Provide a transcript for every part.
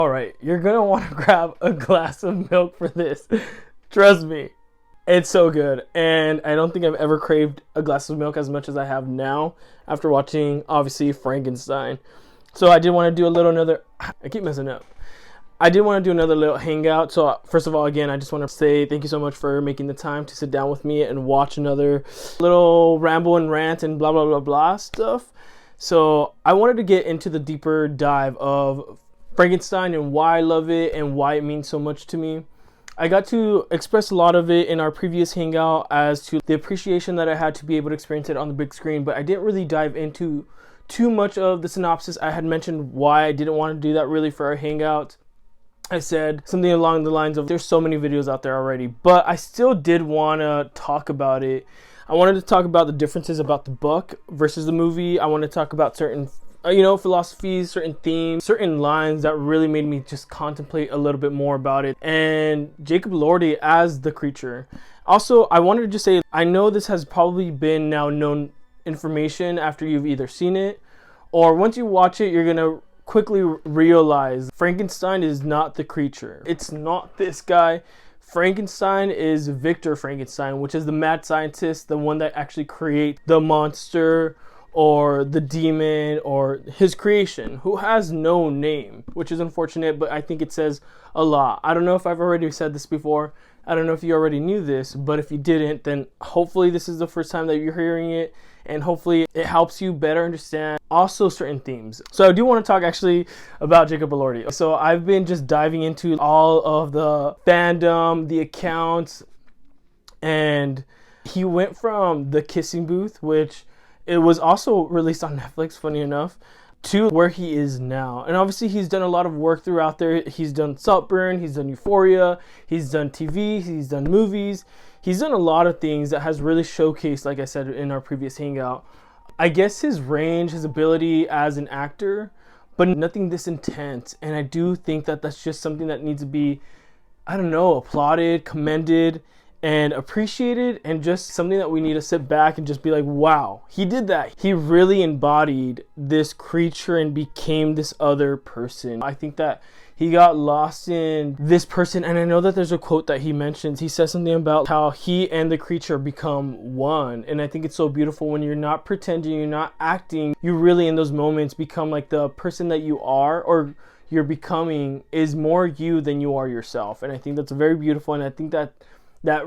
Alright, you're gonna want to grab a glass of milk for this. Trust me. It's so good. And I don't think I've ever craved a glass of milk as much as I have now after watching, obviously, Frankenstein. So I did want to do I keep messing up. I did want to do another little hangout. So first of all, again, I just want to say thank you so much for making the time to sit down with me and watch another little ramble and rant and blah, blah, blah, blah stuff. So I wanted to get into the deeper dive of Frankenstein and why I love it and why it means so much to me. I got to express a lot of it in our previous hangout as to the appreciation that I had to be able to experience it on the big screen, but I didn't really dive into too much of the synopsis. I had mentioned why I didn't want to do that really for our hangout. I said something along the lines of there's so many videos out there already, but I still did want to talk about it. I wanted to talk about the differences about the book versus the movie. I want to talk about certain philosophies, certain themes, certain lines that really made me just contemplate a little bit more about it. And Jacob Elordi as the creature. Also, I wanted to just say, I know this has probably been now known information after you've either seen it, or once you watch it, you're going to quickly realize Frankenstein is not the creature. It's not this guy. Frankenstein is Victor Frankenstein, which is the mad scientist, the one that actually creates the monster or the demon or his creation, who has no name, which is unfortunate, but I think it says a lot. I don't know if I've already said this before. I don't know if you already knew this, but if you didn't, then hopefully this is the first time that you're hearing it, and hopefully it helps you better understand also certain themes. So I do want to talk actually about Jacob Elordi. So I've been just diving into all of the fandom, the accounts, and he went from The Kissing Booth, which it was also released on Netflix, funny enough, to where he is now. And obviously he's done a lot of work throughout there. He's done Saltburn, he's done Euphoria, he's done TV, he's done movies. He's done a lot of things that has really showcased, like I said in our previous hangout, I guess his range, his ability as an actor, but nothing this intense. And I do think that that's just something that needs to be, I don't know, applauded, commended, and appreciated, and just something that we need to sit back and just be like, wow, he did that. He really embodied this creature and became this other person. I think that he got lost in this person, and I know that there's a quote that he mentions. He says something about how he and the creature become one, and I think it's so beautiful when you're not pretending, you're not acting, you really in those moments become like the person that you are, or you're becoming is more you than you are yourself. And I think that's very beautiful, and I think that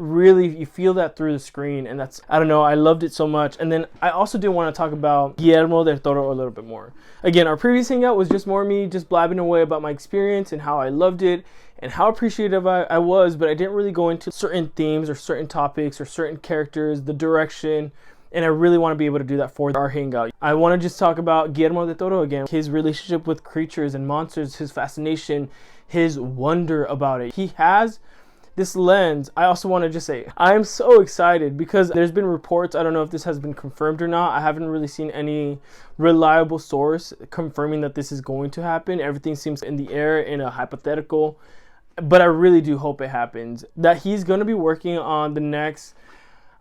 really, you feel that through the screen, and that's, I don't know, I loved it so much. And then I also did want to talk about Guillermo Del Toro a little bit more. Again, our previous hangout was just more me just blabbing away about my experience and how I loved it and how appreciative I was, but I didn't really go into certain themes or certain topics or certain characters, the direction, and I really want to be able to do that for our hangout. I want to just talk about Guillermo Del Toro again, his relationship with creatures and monsters, his fascination, his wonder about it. He has this lens. I also want to just say, I'm so excited because there's been reports, I don't know if this has been confirmed or not. I haven't really seen any reliable source confirming that this is going to happen. Everything seems in the air, in a hypothetical, but I really do hope it happens. That he's going to be working on the next,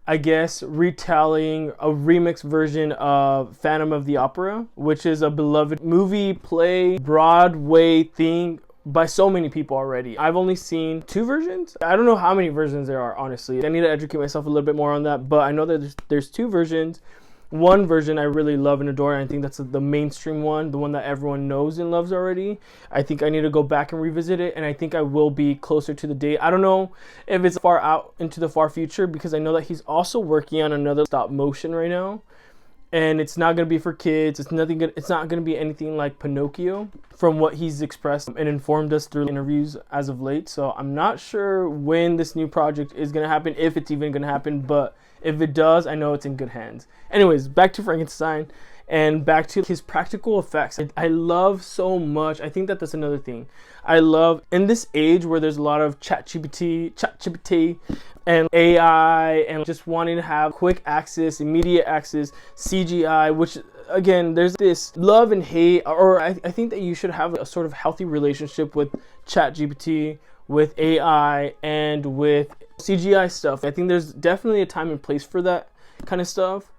I guess, retelling, a remix version of Phantom of the Opera, which is a beloved movie, play, Broadway thing by so many people already. I've only seen 2 versions. I don't know how many versions there are, honestly. I need to educate myself a little bit more on that, but I know that there's 2 versions. One version I really love and adore, and I think that's the mainstream one, the one that everyone knows and loves already. I think I need to go back and revisit it, and I think I will be closer to the date. I don't know if it's far out into the far future, because I know that he's also working on another stop motion right now. And it's not going to be for kids. It's not going to be anything like Pinocchio, from what he's expressed and informed us through interviews as of late. So I'm not sure when this new project is going to happen, if it's even going to happen. But if it does, I know it's in good hands. Anyways, back to Frankenstein and back to his practical effects. I love so much. I think that that's another thing. I love, in this age where there's a lot of ChatGPT and AI and just wanting to have quick access, immediate access, CGI, which again, there's this love and hate, or I think that you should have a sort of healthy relationship with ChatGPT, with AI, and with CGI stuff. I think there's definitely a time and place for that kind of stuff.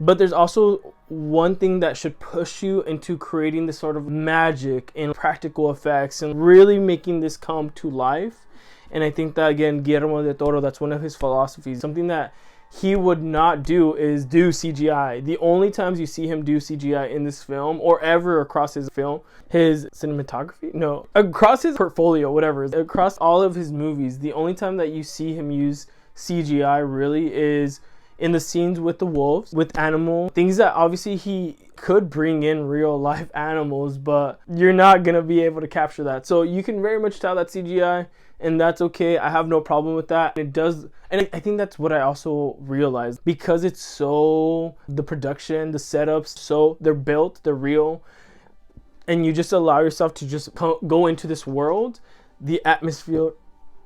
But there's also one thing that should push you into creating this sort of magic and practical effects and really making this come to life. And I think that, again, Guillermo Del Toro, that's one of his philosophies. Something that he would not do is do CGI. The only times you see him do CGI in this film, or ever across his film, his cinematography? No. Across his portfolio, whatever. Across all of his movies, the only time that you see him use CGI really is in the scenes with the wolves, with animal things that obviously he could bring in real life animals, but you're not gonna be able to capture that. So you can very much tell that CGI, and that's okay. I have no problem with that. It does, and I think that's what I also realized, because it's so, the production, the setups, so they're built, they're real, and you just allow yourself to just go into this world. The atmosphere,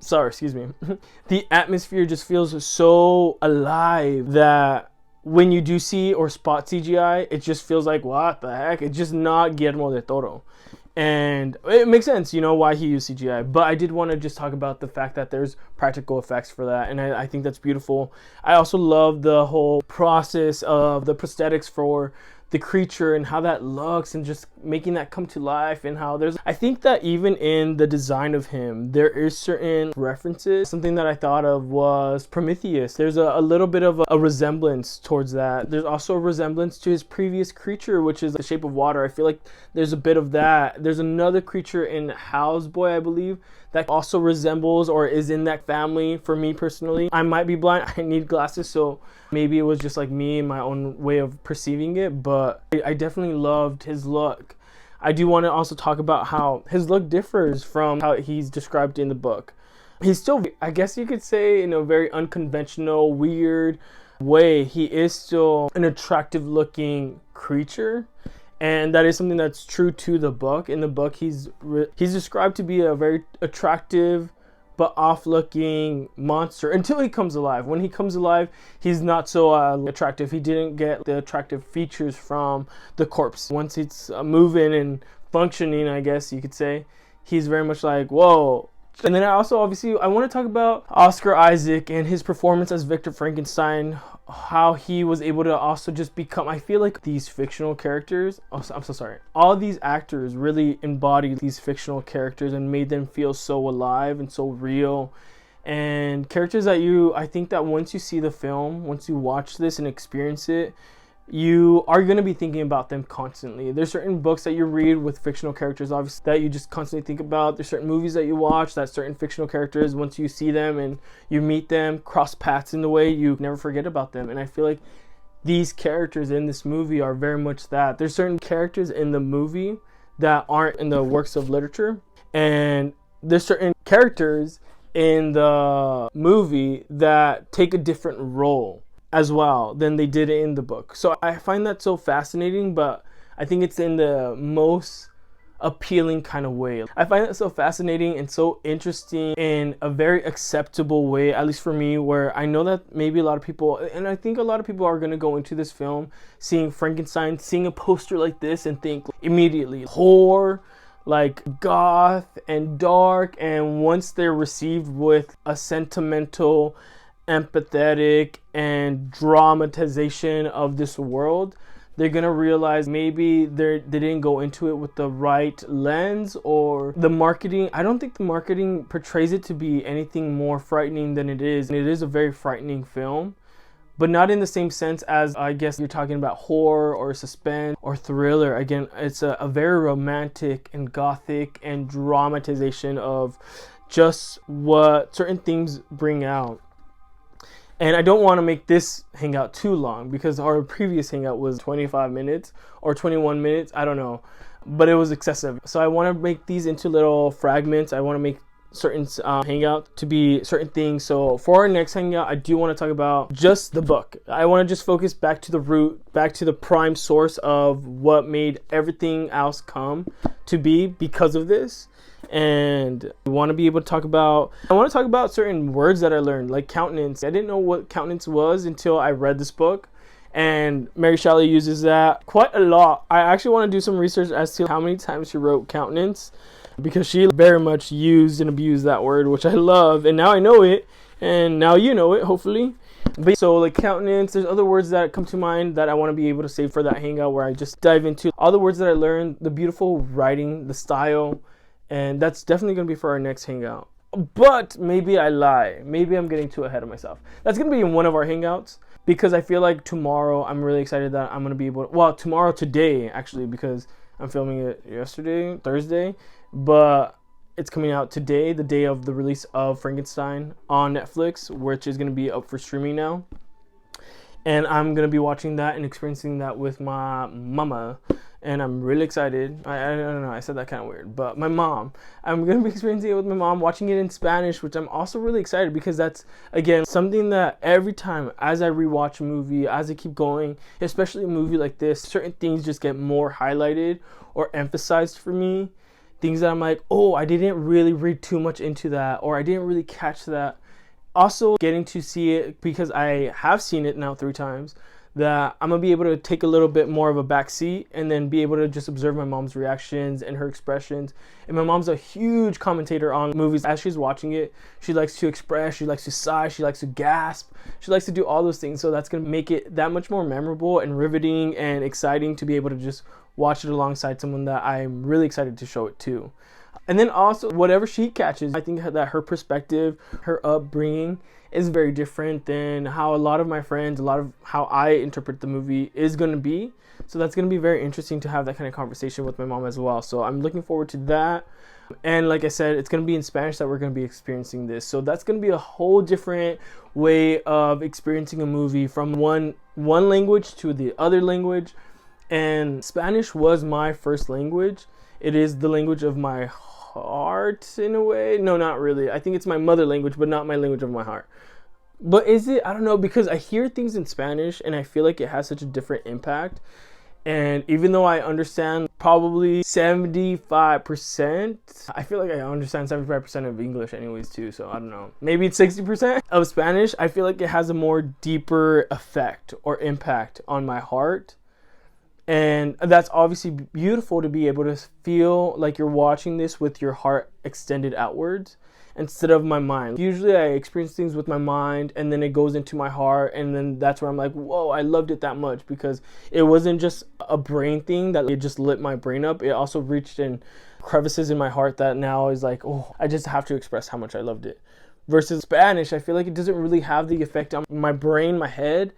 the atmosphere just feels so alive that when you do see or spot CGI, it just feels like, what the heck? It's just not Guillermo del Toro. And it makes sense, you know, why he used CGI. But I did want to just talk about the fact that there's practical effects for that. And I think that's beautiful. I also love the whole process of the prosthetics for the creature and how that looks, and just making that come to life, and how there's, I think that even in the design of him, there is certain references. Something that I thought of was Prometheus. There's a little bit of a resemblance towards that. There's also a resemblance to his previous creature, which is the Shape of Water. I feel like there's a bit of that. There's another creature in Houseboy, I believe, that also resembles or is in that family. For me personally, I might be blind, I need glasses, so maybe it was just like me and my own way of perceiving it, but I definitely loved his look. I do want to also talk about how his look differs from how he's described in the book. He's still, I guess you could say, in a very unconventional, weird way, he is still an attractive looking creature. And that is something that's true to the book. In the book, he's described to be a very attractive but off-looking monster until he comes alive. When he comes alive, he's not so attractive. He didn't get the attractive features from the corpse. Once it's moving and functioning, I guess you could say, he's very much like, whoa. And then I also, obviously, I want to talk about Oscar Isaac and his performance as Victor Frankenstein, how he was able to also just become, I feel like these fictional characters, I'm so sorry, all these actors really embodied these fictional characters and made them feel so alive and so real. And characters that I think that once you see the film, once you watch this and experience it, you are going to be thinking about them constantly. There's certain books that you read with fictional characters, obviously, that you just constantly think about. There's certain movies that you watch that certain fictional characters, once you see them and you meet them, cross paths in the way, you never forget about them. And I feel like these characters in this movie are very much that. There's certain characters in the movie that aren't in the works of literature, and there's certain characters in the movie that take a different role as well than they did in the book. So I find that so fascinating, but I think it's in the most appealing kind of way. I find it so fascinating and so interesting in a very acceptable way, at least for me, where I know that maybe a lot of people, and I think a lot of people are going to go into this film seeing Frankenstein, seeing a poster like this and think immediately horror, like goth and dark, and once they're received with a sentimental, empathetic and dramatization of this world, they're gonna realize maybe they didn't go into it with the right lens, or the marketing. I don't think the marketing portrays it to be anything more frightening than it is. And it is a very frightening film, but not in the same sense as, I guess, you're talking about horror or suspense or thriller. Again, it's a very romantic and gothic and dramatization of just what certain themes bring out. And I don't want to make this hangout too long, because our previous hangout was 25 minutes or 21 minutes, I don't know, but it was excessive. So I want to make these into little fragments. I want to make certain hangout to be certain things. So for our next hangout, I do want to talk about just the book. I want to just focus back to the root, back to the prime source of what made everything else come to be because of this. And I want to be able to talk about, certain words that I learned, like countenance. I didn't know what countenance was until I read this book, and Mary Shelley uses that quite a lot. I actually want to do some research as to how many times she wrote countenance, because she very much used and abused that word, which I love, and now I know it, and now you know it, hopefully. But so like countenance, there's other words that come to mind that I want to be able to say for that hangout, where I just dive into all the words that I learned, the beautiful writing, the style, and that's definitely going to be for our next hangout. But maybe I lie. Maybe I'm getting too ahead of myself. That's going to be in one of our hangouts, because I feel like tomorrow I'm really excited that I'm going to be able to, well, today actually, because I'm filming it yesterday, Thursday, but it's coming out today, the day of the release of Frankenstein on Netflix, which is going to be up for streaming now. And I'm going to be watching that and experiencing that with my mama. And I'm really excited. I don't know, I said that kind of weird. But my mom. I'm going to be experiencing it with my mom, watching it in Spanish, which I'm also really excited, because that's, again, something that every time as I rewatch a movie, as I keep going, especially a movie like this, certain things just get more highlighted or emphasized for me. Things that I'm like, oh, I didn't really read too much into that, or I didn't really catch that. Also, getting to see it, because I have seen it now 3 times, that I'm going to be able to take a little bit more of a back seat and then be able to just observe my mom's reactions and her expressions. And my mom's a huge commentator on movies. As she's watching it, she likes to express, she likes to sigh, she likes to gasp, she likes to do all those things. So that's going to make it that much more memorable and riveting and exciting to be able to just watch it alongside someone that I'm really excited to show it to. And then also, whatever she catches, I think that her perspective, her upbringing is very different than how a lot of my friends, a lot of how I interpret the movie is going to be. So that's going to be very interesting to have that kind of conversation with my mom as well. So I'm looking forward to that. And like I said, it's going to be in Spanish that we're going to be experiencing this. So that's going to be a whole different way of experiencing a movie, from one language to the other language. And Spanish was my first language. It is the language of my heart in a way. No, not really. I think it's my mother language, but not my language of my heart. But is it? I don't know, because I hear things in Spanish and I feel like it has such a different impact. And even though I understand probably 75%, I feel like I understand 75% of English anyways too. So I don't know. Maybe it's 60% of Spanish. I feel like it has a more deeper effect or impact on my heart. And that's obviously beautiful, to be able to feel like you're watching this with your heart extended outwards instead of my mind. Usually I experience things with my mind and then it goes into my heart, and then that's where I'm like, whoa, I loved it that much, because it wasn't just a brain thing that it just lit my brain up. It also reached in crevices in my heart that now is like, oh, I just have to express how much I loved it. Versus Spanish, I feel like it doesn't really have the effect on my brain, my head.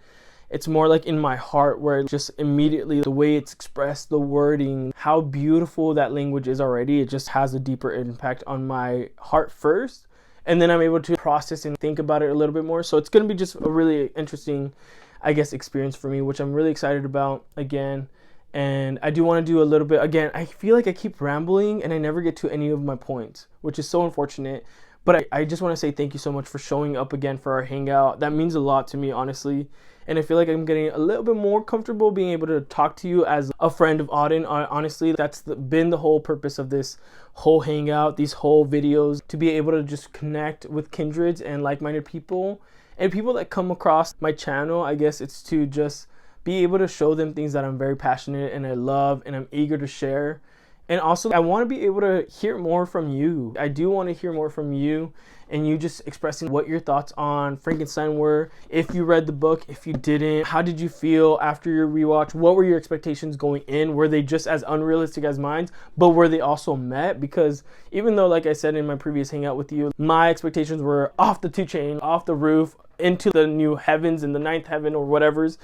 It's more like in my heart, where just immediately the way it's expressed, the wording, how beautiful that language is already, it just has a deeper impact on my heart first. And then I'm able to process and think about it a little bit more. So it's going to be just a really interesting, I guess, experience for me, which I'm really excited about again. And I do want to do a little bit, again, I feel like I keep rambling and I never get to any of my points, which is so unfortunate. But I just want to say thank you so much for showing up again for our hangout. That means a lot to me, honestly. And I feel like I'm getting a little bit more comfortable being able to talk to you as a friend of Auden. Honestly, that's been the whole purpose of this whole hangout, these whole videos, to be able to just connect with kindreds and like-minded people and people that come across my channel. I guess it's to just be able to show them things that I'm very passionate and I love and I'm eager to share. And also, I want to be able to hear more from you. I do want to hear more from you and you just expressing what your thoughts on Frankenstein were. If you read the book, if you didn't, how did you feel after your rewatch? What were your expectations going in? Were they just as unrealistic as mine, but were they also met? Because even though, like I said in my previous hangout with you, my expectations were off the chain, off the roof, into the new heavens and the ninth heaven or whatever's,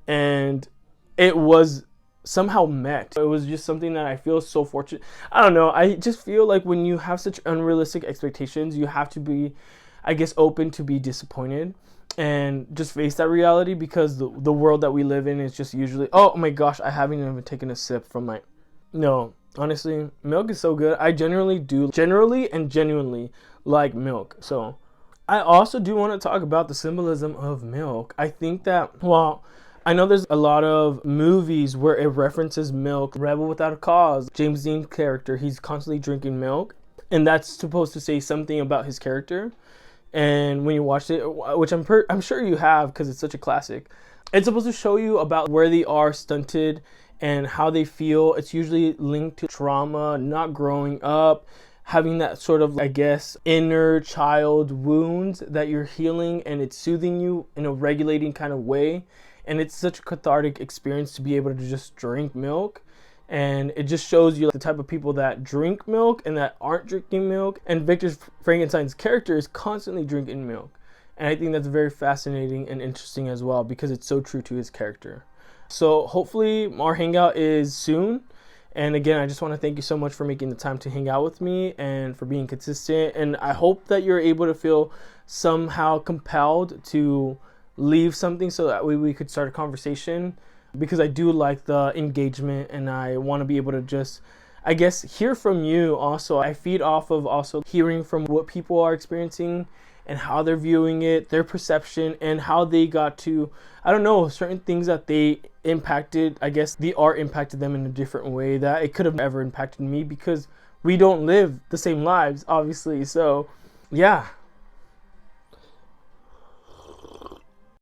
and it was somehow met. It was just something that I feel so fortunate. I don't know. I just feel like when you have such unrealistic expectations, you have to be, I guess, open to be disappointed and just face that reality, because the world that we live in is just usually, oh my gosh, I haven't even taken a sip from my, no, honestly, milk is so good. I genuinely and genuinely like milk. So I also do want to talk about the symbolism of milk. I think that, well, I know there's a lot of movies where it references milk. Rebel Without a Cause, James Dean's character, he's constantly drinking milk, and that's supposed to say something about his character. And when you watched it, which I'm sure you have because it's such a classic, it's supposed to show you about where they are stunted and how they feel. It's usually linked to trauma, not growing up, having that sort of, I guess, inner child wounds that you're healing, and it's soothing you in a regulating kind of way. And it's such a cathartic experience to be able to just drink milk. And it just shows you the type of people that drink milk and that aren't drinking milk. And Victor Frankenstein's character is constantly drinking milk. And I think that's very fascinating and interesting as well, because it's so true to his character. So hopefully our hangout is soon. And again, I just want to thank you so much for making the time to hang out with me and for being consistent. And I hope that you're able to feel somehow compelled to leave something so that way we could start a conversation, because I do like the engagement and I want to be able to just, I guess, hear from you also. I feed off of also hearing from what people are experiencing and how they're viewing it, their perception, and how they got to, I don't know, certain things that they impacted. I guess the art impacted them in a different way that it could have ever impacted me, because we don't live the same lives, obviously. So yeah,